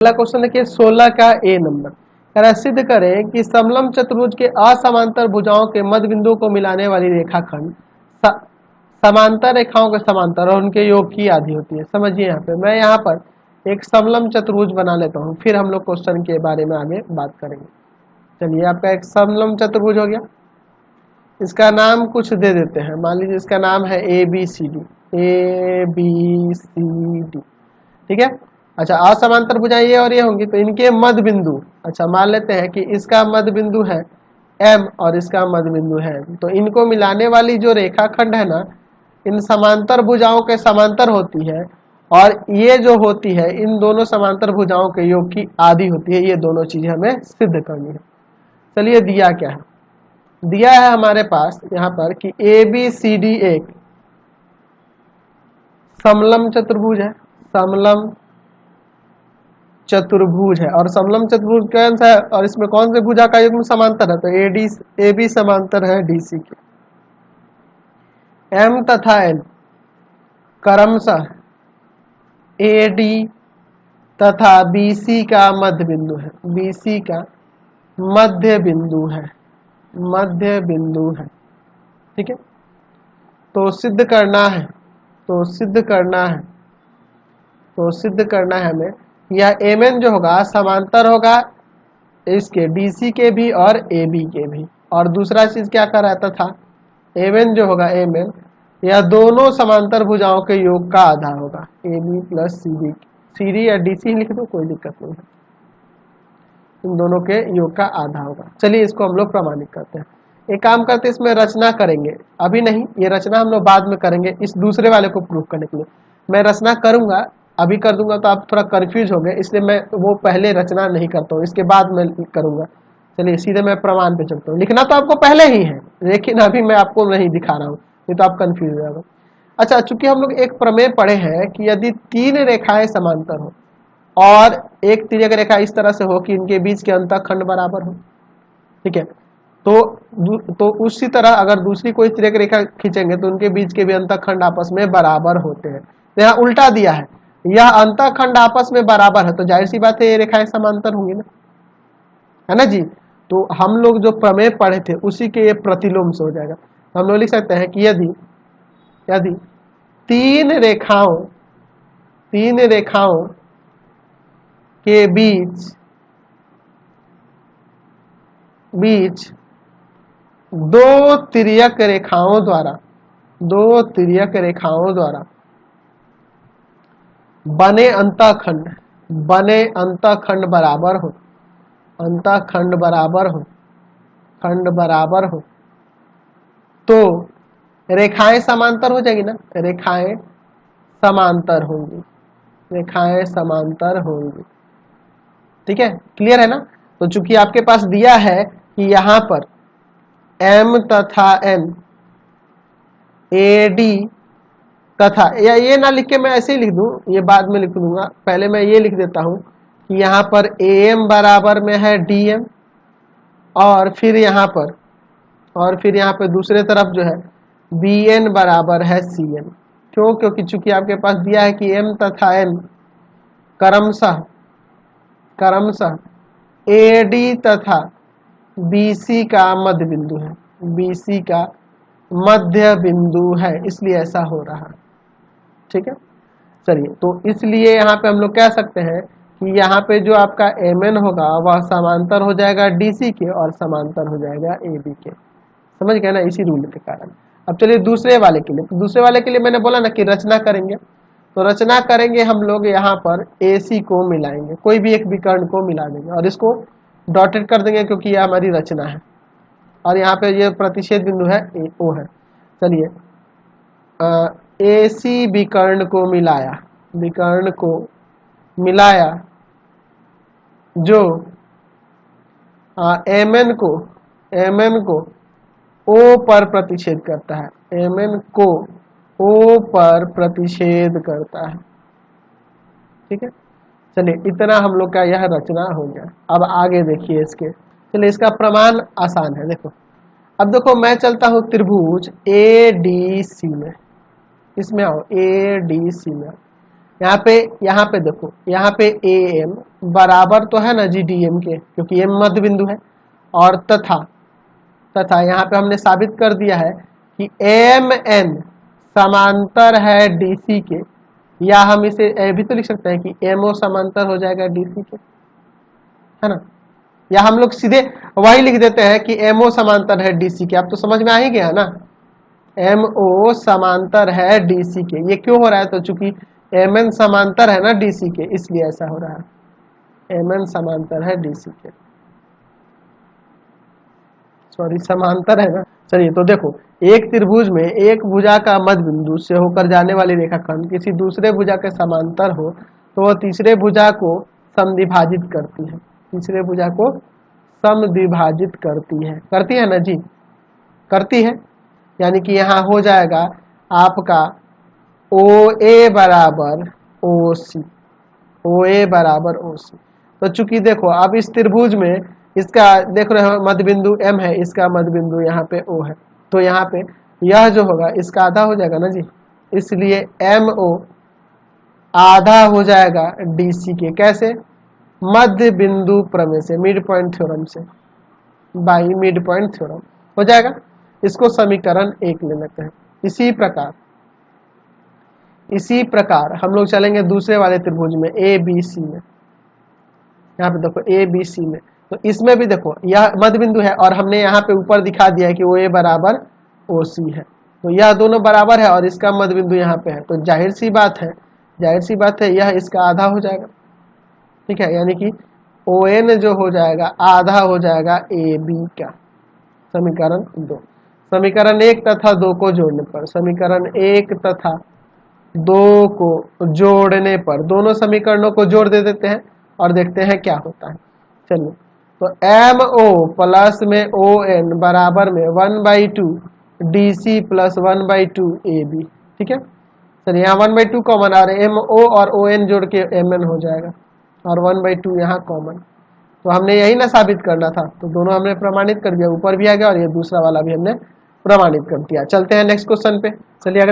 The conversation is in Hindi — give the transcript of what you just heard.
अगला क्वेश्चन देखिए 16 का ए नंबर कह रहा है सिद्ध करें कि समलंब चतुर्भुज के असमांतर भुजाओं के मध्य बिंदु को मिलाने वाली रेखाखंड समांतर रेखाओं के समांतर और उनके योग की आधी होती है। समझिए यहाँ पे मैं यहाँ पर एक समलंब चतुर्भुज बना लेता हूँ, फिर हम लोग क्वेश्चन के बारे में आगे बात करेंगे। चलिए आपका एक समलंब चतुर्भुज हो गया, इसका नाम कुछ दे देते हैं। मान लीजिए इसका नाम है A B C D, A B C D, ठीक है। अच्छा, असमांतर भुजाएं ये और ये होंगी तो इनके मध्य बिंदु, अच्छा मान लेते हैं कि इसका मध्य बिंदु है M और इसका मध्य बिंदु है M, तो इनको मिलाने वाली जो रेखाखंड है ना, इन समांतर भुजाओं के समांतर होती है और ये जो होती है इन दोनों समांतर भुजाओं के योग की आधी होती है। ये दोनों चीजें हमें सिद्ध करनी है। चलिए दिया क्या है, दिया है हमारे पास यहाँ पर कि ए बी सी डी एक समलंब चतुर्भुज है, समलंब चतुर्भुज है और समलंब चतुर्भुज कौन सा है और इसमें कौन से भुजा का युग्म समांतर है, तो ए बी समांतर है डी सी के। एम तथा एन क्रमशः ए डी तथा बी सी का मध्य बिंदु है, बी सी का मध्य बिंदु है, मध्य बिंदु है, ठीक है। तो सिद्ध करना है, तो सिद्ध करना है, तो सिद्ध करना है हमें यह एम एन जो होगा समांतर होगा इसके डीसी के भी और ए बी के भी। और दूसरा चीज क्या कर रहा था, एम एन जो होगा एम एन यह दोनों समांतर भुजाओं के योग का आधा होगा, A B plus C D, C D या डी सी लिख दो कोई दिक्कत नहीं है, इन दोनों के योग का आधा होगा। चलिए इसको हम लोग प्रमाणित करते हैं। एक काम करते हैं, इसमें रचना करेंगे, अभी नहीं, ये रचना हम लोग बाद में करेंगे इस दूसरे वाले को प्रूफ करने के लिए। मैं रचना करूंगा, अभी कर दूंगा तो आप थोड़ा कंफ्यूज हो गए, इसलिए मैं वो पहले रचना नहीं करता हूँ, इसके बाद मैं करूंगा। चलिए सीधे मैं प्रमाण पे चलता हूँ। लिखना तो आपको पहले ही है लेकिन अभी मैं आपको नहीं दिखा रहा हूँ, नहीं तो आप कंफ्यूज हो जाओगे। अच्छा, चूंकि हम लोग एक प्रमेय पढ़े हैं कि यदि तीन रेखाएं समांतर हो और एक तिर्यक रेखा इस तरह से हो कि इनके बीच के अंतःखंड बराबर हो, ठीक है, तो उसी तरह अगर दूसरी कोई तिर्यक रेखा खींचेंगे तो उनके बीच के भी अंतःखंड आपस में बराबर होते हैं। तो यहाँ उल्टा दिया है, यह अंतःखंड आपस में बराबर है तो जाहिर सी बात है ये रेखाएं समांतर होंगी ना, है ना जी। तो हम लोग जो प्रमेय पढ़े थे उसी के ये प्रतिलोम से हो जाएगा। हम लोग लिख सकते हैं कि यदि यदि तीन रेखाओं के बीच दो तिर्यक रेखाओं द्वारा बने अंतःखंड बराबर हो तो रेखाएं समांतर हो जाएगी ना, रेखाएं समांतर होंगी, ठीक है, क्लियर है ना। तो चूंकि आपके पास दिया है कि यहां पर M तथा N AD तथा, या ये ना लिख के मैं ऐसे ही लिख दूं, ये बाद में लिख दूंगा, पहले मैं ये लिख देता हूं कि यहां पर AM बराबर में है DM और फिर यहां पर दूसरे तरफ जो है BN बराबर है CN। क्यों, क्योंकि चूंकि आपके पास दिया है कि M तथा N क्रमशः AD तथा BC का मध्य बिंदु है, BC का मध्य बिंदु है, इसलिए ऐसा हो रहा है, ठीक है। चलिए, तो इसलिए यहाँ पे हम लोग कह सकते हैं कि यहाँ पे जो आपका MN होगा वह समांतर हो जाएगा DC के और समांतर हो जाएगा AB के। समझ गए ना, इसी रूल के कारण। अब चलिए दूसरे वाले के लिए मैंने बोला ना कि रचना करेंगे, तो रचना करेंगे हम लोग यहाँ पर AC को मिलाएंगे, कोई भी एक विकर्ण को मिला देंगे और इसको डॉटेड कर देंगे क्योंकि यह हमारी रचना है और यहाँ पे ये प्रतिच्छेद बिंदु है O है। चलिए AC विकर्ण को मिलाया जो MN को O पर प्रतिच्छेद करता है, MN को O पर प्रतिच्छेद करता है, ठीक है। चलिए इतना हम लोग का यह रचना हो गया। अब आगे देखिए इसके, चलिए इसका प्रमाण आसान है। देखो, अब देखो मैं चलता हूँ त्रिभुज ADC में, इसमें आओ ADC में, यहाँ पे देखो, यहाँ पे ए एम बराबर तो है ना जी डी एम के, क्योंकि एम मध्य बिंदु है। और तथा यहाँ पे हमने साबित कर दिया है कि एम एन समांतर है डीसी के, या हम इसे भी तो लिख सकते हैं कि एमओ समांतर हो जाएगा डीसी के, है ना। या हम लोग सीधे वही लिख देते हैं कि एमओ समांतर है डीसी के। अब तो समझ में आ ही गया ना, एमओ समांतर है डीसी के। ये क्यों हो रहा है, तो चूंकि एमएन समांतर है ना डीसी के, इसलिए ऐसा हो रहा है। एमएन समांतर है डीसी के, सॉरी समांतर है ना। चलिए तो देखो, एक त्रिभुज में एक भुजा का मध्य बिंदु से होकर जाने वाली रेखाखंड किसी दूसरे भुजा के समांतर हो तो वह तीसरे भुजा को समद्विभाजित करती है। तीसरे भुजा को समद्विभाजित करती है ना जी, करती है। यानी कि यहाँ हो जाएगा आपका ओ ए बराबर ओ सी, ओ ए बराबर ओ सी। तो चूंकि देखो अब इस त्रिभुज में इसका देख रहे हो मध्य बिंदु एम है, इसका मध्य बिंदु यहाँ पे ओ है, तो यहाँ पे यह जो होगा इसका आधा हो जाएगा ना जी, इसलिए एम ओ आधा हो जाएगा डीसी के। कैसे, मध्य बिंदु प्रमेय से, मिड पॉइंट थ्योरम से, बाई मिड पॉइंट थ्योरम हो जाएगा। इसको समीकरण 1 ले लेते हैं। इसी प्रकार हम लोग चलेंगे दूसरे वाले त्रिभुज में ए बी सी में। यहाँ पे देखो ए बी सी में, तो इसमें भी देखो यह मध्य बिंदु है और हमने यहाँ पे ऊपर दिखा दिया है कि ओ ए बराबर ओ सी है, तो यह दोनों बराबर है और इसका मध्य बिंदु यहाँ पे है, तो जाहिर सी बात है यह इसका आधा हो जाएगा। ठीक है, यानी कि ओ एन जो हो जाएगा आधा हो जाएगा ए बी का। समीकरण 2, समीकरण 1 तथा 2 को जोड़ने पर, समीकरण 1 तथा 2 को जोड़ने पर दोनों समीकरणों को जोड़ दे देते हैं और देखते हैं क्या होता है। चलिए, तो एम ओ प्लस में ओ एन बराबर में 1/2 D C plus 1/2 A B. ठीक है, चलिए यहाँ 1/2 कॉमन आ रहा है, एम ओ और ओ एन जोड़ के एम एन हो जाएगा और 1/2 यहाँ कॉमन। तो हमने यही ना साबित करना था, तो दोनों हमने प्रमाणित कर दिया, ऊपर भी आ गया और ये दूसरा वाला भी हमने प्रमाणित कर दिया। चलते हैं नेक्स्ट क्वेश्चन पे। चलिए अगला